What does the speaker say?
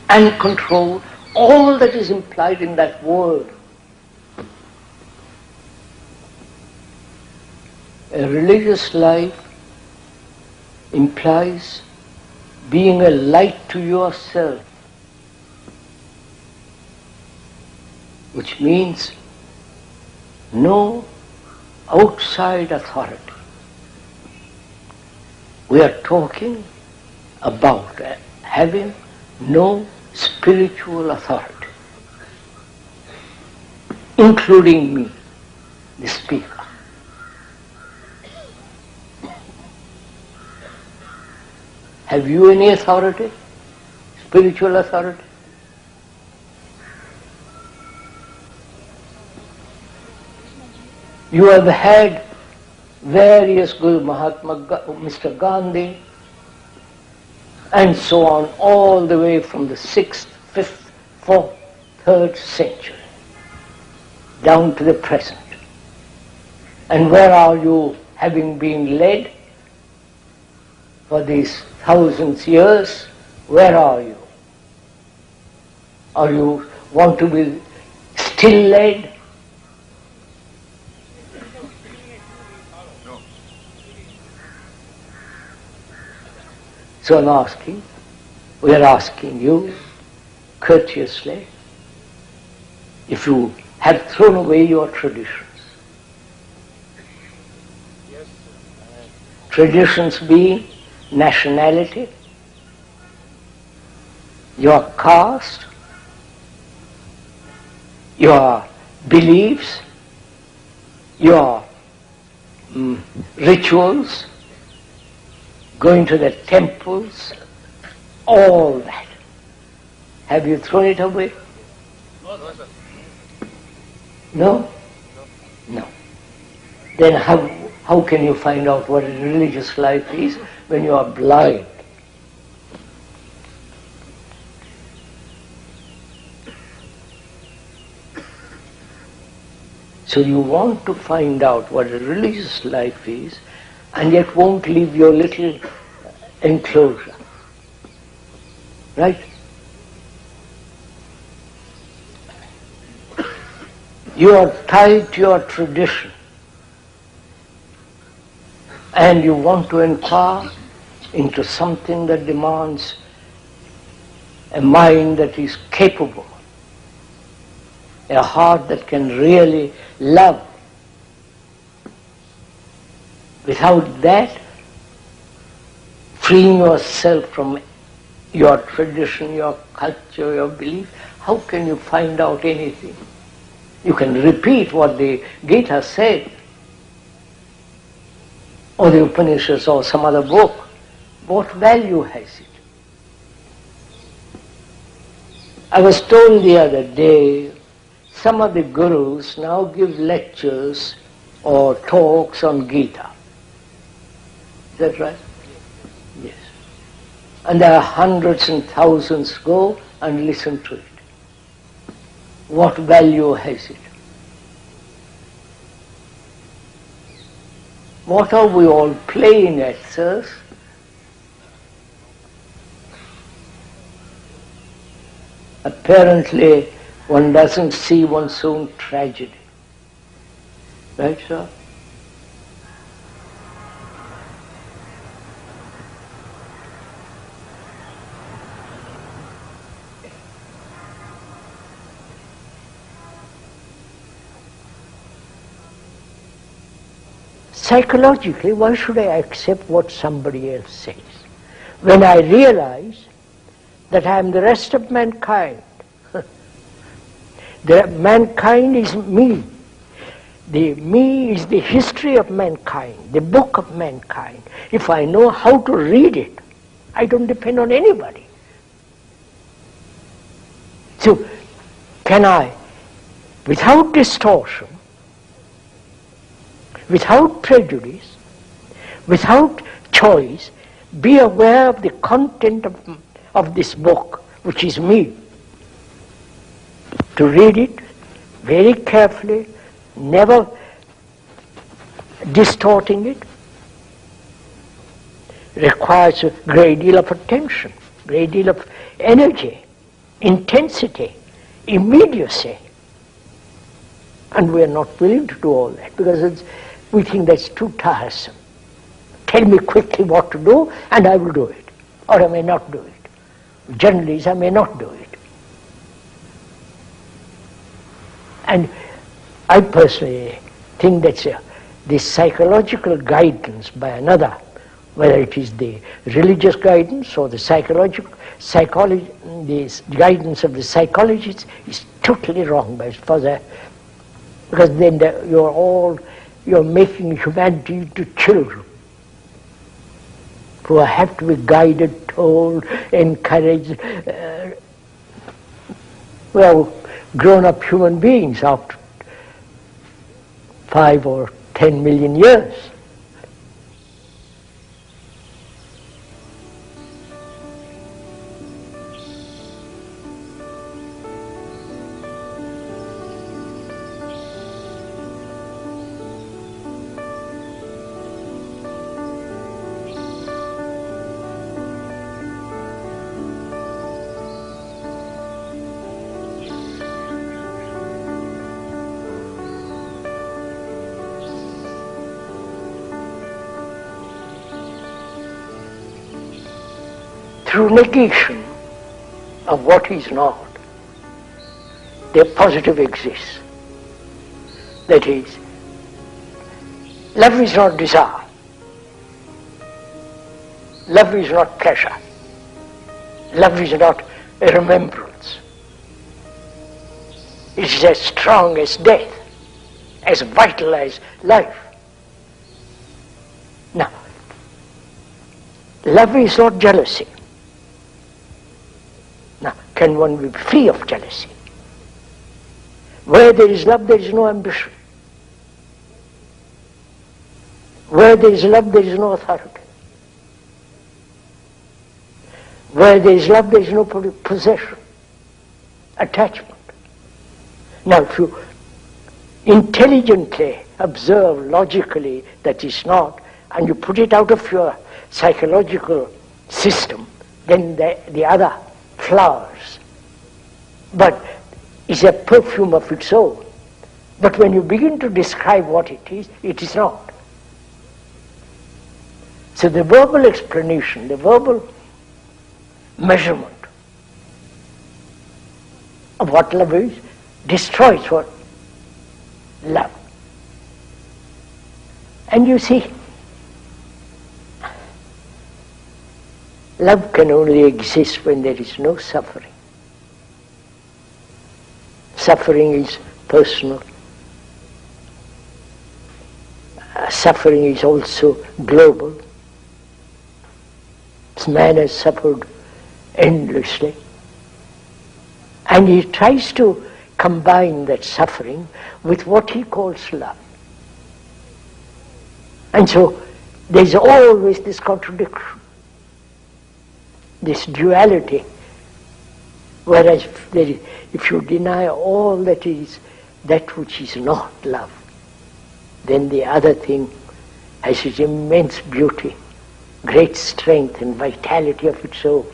and control all that is implied in that word. A religious life implies being a light to yourself, which means no outside authority. We are talking about having no spiritual authority, including me, the speaker. Have you any authority? Spiritual authority? You have had various Guru Mahatma, Mr. Gandhi, and so on, all the way from the 6th, 5th, 4th, 3rd century, down to the present. And where are you, having been led for these thousands of years? Where are you? Or you want to be still led? So we are asking you courteously, if you have thrown away your traditions. Yes, traditions being nationality, your caste, your beliefs, your rituals, going to the temples, all that. Have you thrown it away? No? No. Then how can you find out what a religious life is when you are blind? So you want to find out what a religious life is, and yet won't leave your little enclosure. Right? You are tied to your tradition, and you want to inquire into something that demands a mind that is capable, a heart that can really love. Without that, freeing yourself from your tradition, your culture, your belief, how can you find out anything? You can repeat what the Gita said, or the Upanishads, or some other book. What value has it? I was told the other day, some of the gurus now give lectures or talks on Gita. Is that right? Yes. And there are hundreds and thousands go and listen to it. What value has it? What are we all playing at, sirs? Apparently, one doesn't see one's own tragedy. Right, sir? Psychologically, why should I accept what somebody else says? When I realize that I am the rest of mankind. Mankind is me. The me is the history of mankind, the book of mankind. If I know how to read it, I don't depend on anybody. So, can I, without distortion, without prejudice, without choice, be aware of the content of this book, which is me? To read it very carefully, never distorting it, requires a great deal of attention, great deal of energy. intensity, immediacy. And we are not willing to do all that because we think that's too tiresome. Tell me quickly what to do and I will do it. Or I may not do it. Generally, I may not do it. And I personally think that this psychological guidance by another, whether it is the religious guidance or the the guidance of the psychologists, is totally wrong as far as because then you're making humanity into children who have to be guided, told, encouraged, grown-up human beings after 5 or 10 million years. Through negation of what is not, the positive exists. That is, love is not desire. Love is not pleasure. Love is not a remembrance. It is as strong as death, as vital as life. Now, love is not jealousy. Now, can one be free of jealousy? Where there is love, there is no ambition. Where there is love, there is no authority. Where there is love, there is no possession, attachment. Now, if you intelligently observe logically that is not, and you put it out of your psychological system, then the other flowers, but is a perfume of its own. But when you begin to describe what it is not. So the verbal explanation, the verbal measurement of what love is, destroys what love. And you see, love can only exist when there is no suffering. Suffering is personal. Suffering is also global. Man has suffered endlessly. And he tries to combine that suffering with what he calls love. And so there's always this contradiction, this duality, whereas if you deny all that is that which is not love, then the other thing has its immense beauty, great strength and vitality of its own.